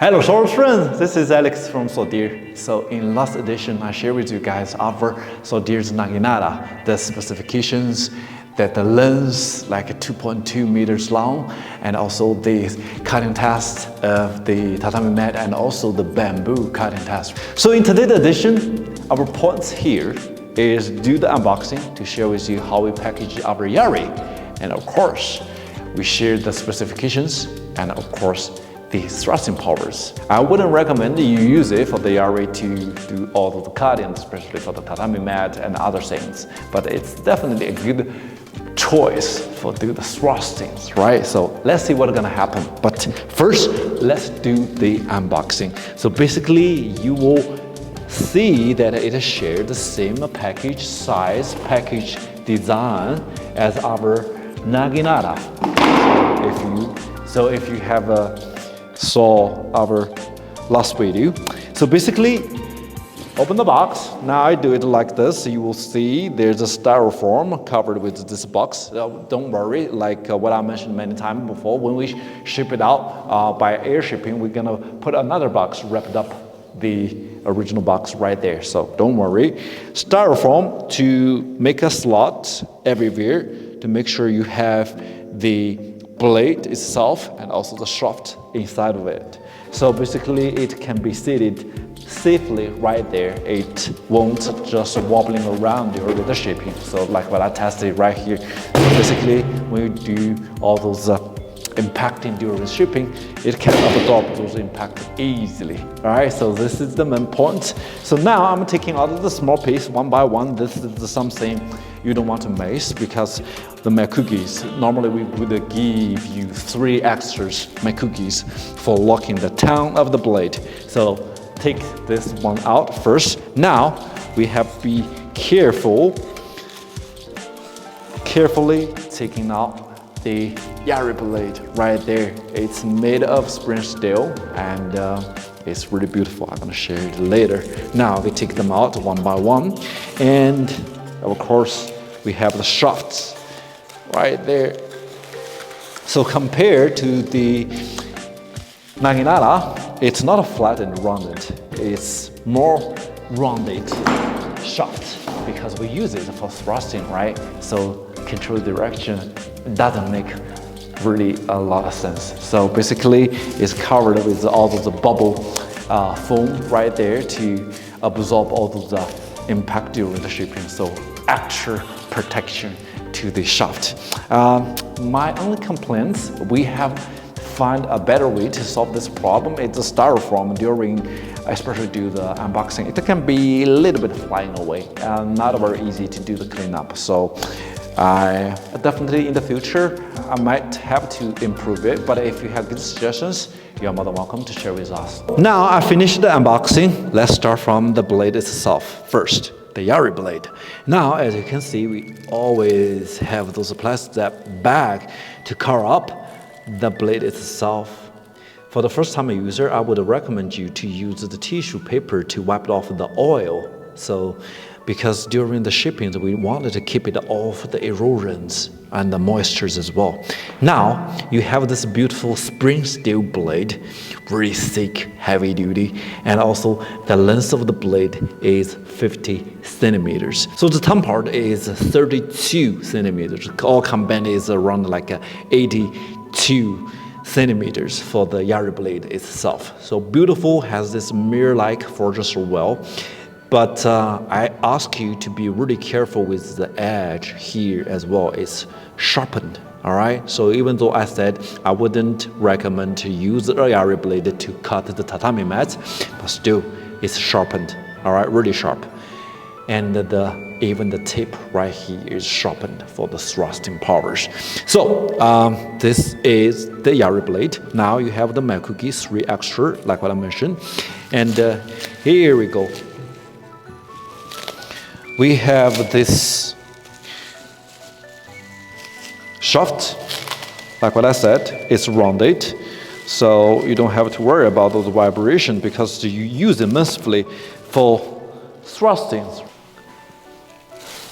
Hello sword friends, this is Alex from Swordier. So in last edition, I shared with you guys our Swordier's Naginata, the specifications, that the length like 2.2 meters long, and also the cutting test of the tatami mat and also the bamboo cutting test. So in today's edition, our points here is do the unboxing to share with you how we package our Yari, and of course, we share the specifications and of course the thrusting powers. I wouldn't recommend you use it for the Yari to do all of the cutting, especially for the tatami mat and other things. But it's definitely a good choice for do the thrustings, right? So let's see what's gonna happen. But first, let's do the unboxing. So basically, you will see that it shares the same package size, package design as our Naginata. So if you have saw our last video. So basically, open the box. Now I do it like this. You will see there's a styrofoam covered with this box. Don't worry, like what I mentioned many times before, when we ship it out by air shipping, we're gonna put another box wrapped up the original box right there. So don't worry. Styrofoam to make a slot everywhere to make sure you have the blade itself and also the shaft inside of it. So basically it can be seated safely right there. It won't just wobbling around during the shipping. So like what I tested right here. So basically when you do all those impacting during the shipping, it can absorb those impacts easily. All right, so this is the main point. So now I'm taking out of the small piece one by one. This is something you don't want to mess because the cookies, normally we would give you 3 extras cookies for locking the tongue of the blade. So take this one out first. Now we have to be carefully taking out the Yari blade right there. It's made of spring steel and it's really beautiful. I'm gonna share it later. Now we take them out one by one, and of course we have the shafts right there. So compared to the Naginata, it's not a flat and rounded. It's more rounded shaft because we use it for thrusting, right? So control direction doesn't make really a lot of sense. So basically it's covered with all of the bubble foam right there to absorb all of the impact during the shipping. So extra protection to the shaft. My only complaints, we have find a better way to solve this problem. It's a styrofoam during, especially do the unboxing. It can be a little bit flying away and not very easy to do the cleanup. So I definitely in the future, I might have to improve it, but if you have good suggestions, you're more than welcome to share with us. Now I finished the unboxing. Let's start from the blade itself first, the Yari blade. Now, as you can see, we always have those plastic bag to cover up the blade itself. For the first time user, I would recommend you to use the tissue paper to wipe off the oil. So, because during the shipping, we wanted to keep it off the erosions and the moistures as well. Now, you have this beautiful spring steel blade, very thick, heavy duty, and also the length of the blade is 50 centimeters. So the tongue part is 32 centimeters. All combined is around like 82 centimeters for the Yari blade itself. So beautiful, has this mirror-like forged well. But I ask you to be really careful with the edge here as well. It's sharpened, all right? So even though I said I wouldn't recommend to use a Yari blade to cut the tatami mats, but still it's sharpened, all right, really sharp. And even the tip right here is sharpened for the thrusting powers. So this is the Yari blade. Now you have the cookie 3 extra, like what I mentioned. And here we go. We have this shaft, like what I said, it's rounded, so you don't have to worry about those vibrations because you use it massively for thrusting.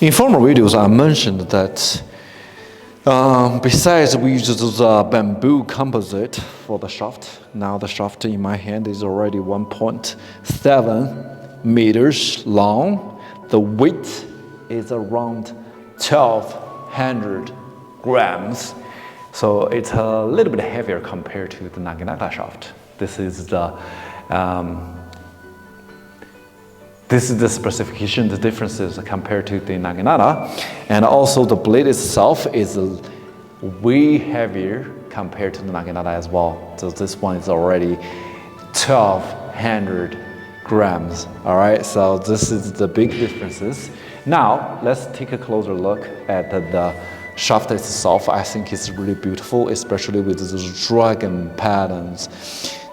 In former videos, I mentioned that Besides, we use the bamboo composite for the shaft. Now the shaft in my hand is already 1.7 meters long. The weight is around 1,200 grams. So it's a little bit heavier compared to the naginata shaft. This is the specification, the differences compared to the naginata. And also the blade itself is way heavier compared to the naginata as well. So this one is already 1,200 grams. All right, so this is the big differences. Now let's take a closer look at the shaft itself. I think it's really beautiful, especially with those dragon patterns,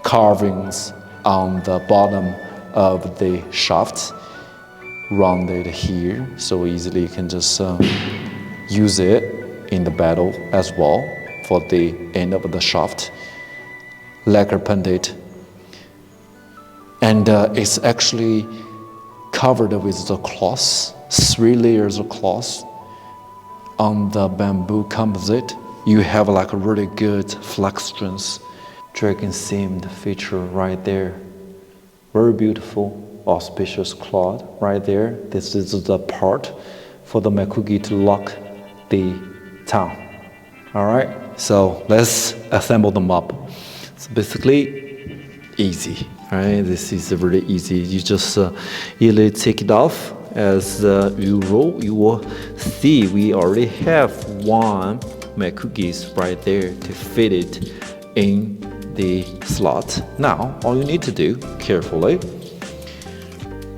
carvings on the bottom of the shaft, rounded here, so easily you can just use it in the battle as well for the end of the shaft. Lacquer painted, and it's actually covered with the cloth, 3 layers of cloth on the bamboo composite. You have like a really good flex strength, dragon seamed feature right there. Very beautiful, auspicious cloth right there. This is the part for the mekugi to lock the tongue. All right, so let's assemble them up. It's basically easy, right? This is really easy. You just easily take it off. As you roll, you will see we already have one mekugis right there to fit it in the slot. Now, all you need to do, carefully,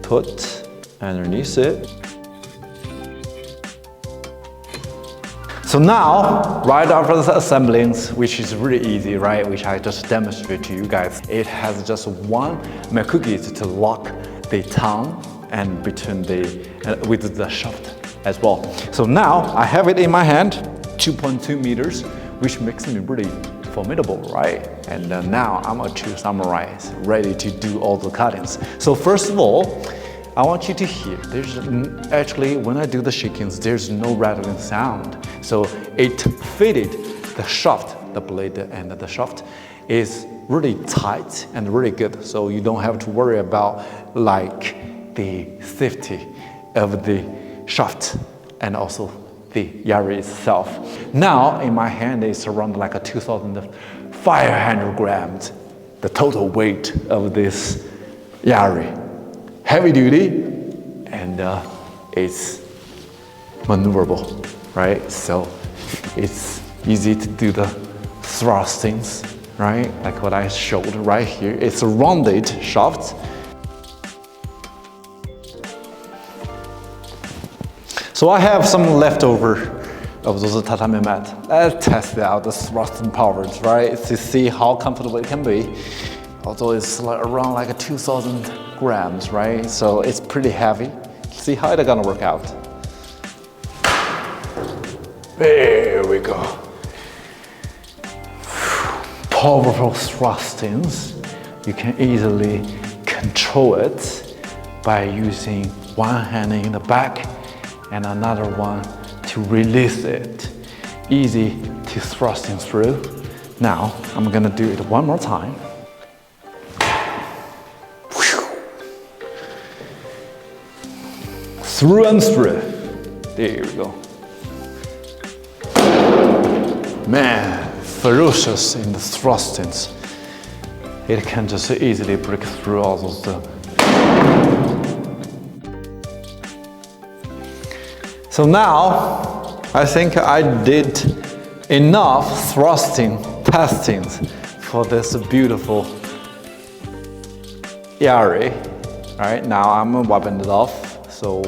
put underneath it. So now, right after the assemblings, which is really easy, right, which I just demonstrated to you guys, it has just one mekugi to lock the tongue and between with the shaft as well. So now, I have it in my hand, 2.2 meters, which makes me really formidable, right? And now I'm a true samurai, ready to do all the cuttings. So first of all, I want you to hear, there's actually, when I do the shakings, there's no rattling sound. So it fitted the shaft, the blade and the shaft is really tight and really good. So you don't have to worry about like the safety of the shaft and also the Yari itself. Now in my hand it's around like a 2,500 grams, the total weight of this Yari. Heavy duty and it's maneuverable, right? So it's easy to do the thrustings, right? Like what I showed right here. It's a rounded shaft. So I have some leftover of those tatami mat. Let's test out the thrusting powers, right? To see how comfortable it can be. Although it's like around like 2,000 grams, right? So it's pretty heavy. See how it's gonna work out. There we go. Powerful thrustings. You can easily control it by using one hand in the back and another one to release it. Easy to thrusting through. Now, I'm gonna do it one more time. Through and through. There we go. Man, ferocious in the thrustings. It can just easily break through all those So now, I think I did enough thrusting testings for this beautiful Yari. All right, now I'm gonna weapon it off, so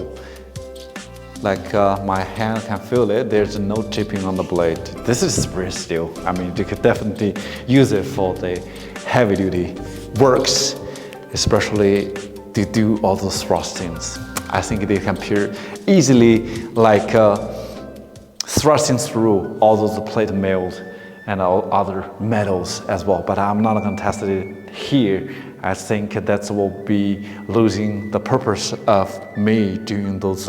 like my hand can feel it. There's no chipping on the blade. This is real steel. I mean, you could definitely use it for the heavy duty works, especially to do all those thrustings. I think they can easily like thrusting through all those plate mails and all other metals as well. But I'm not gonna test it here, I think that will be losing the purpose of me doing those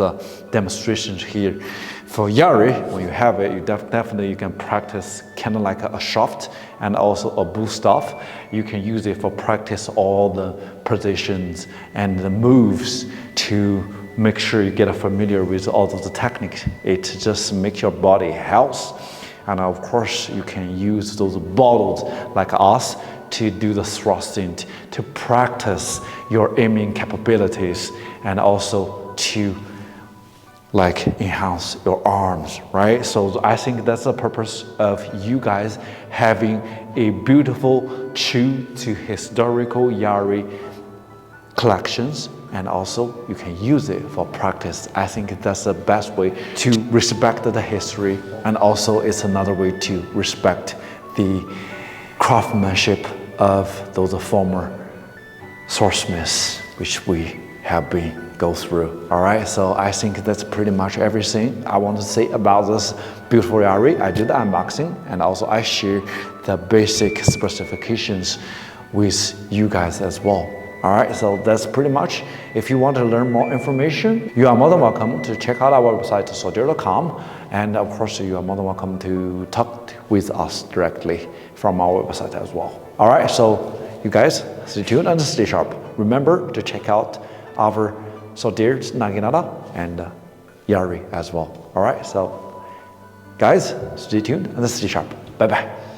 demonstrations here. For Yari, when you have it, you definitely you can practice kind of like a shaft and also a boost off. You can use it for practice all the positions and the moves to make sure you get familiar with all of the techniques. It just makes your body health. And of course, you can use those bottles like us to do the thrusting, to practice your aiming capabilities, and also to like enhance your arms, right? So I think that's the purpose of you guys having a beautiful true to historical Yari collections, and also you can use it for practice. I think that's the best way to respect the history, and also it's another way to respect the craftsmanship of those former swordsmiths which we have been go through. All right, so I think that's pretty much everything I want to say about this beautiful Yari. I did the unboxing, and also I share the basic specifications with you guys as well. All right, so that's pretty much. If you want to learn more information, you are more than welcome to check out our website, swordier.com. And of course, you are more than welcome to talk with us directly from our website as well. All right, so you guys, stay tuned and stay sharp. Remember to check out our Swordier Naginata and Yari as well. All right, so guys, stay tuned and stay sharp. Bye-bye.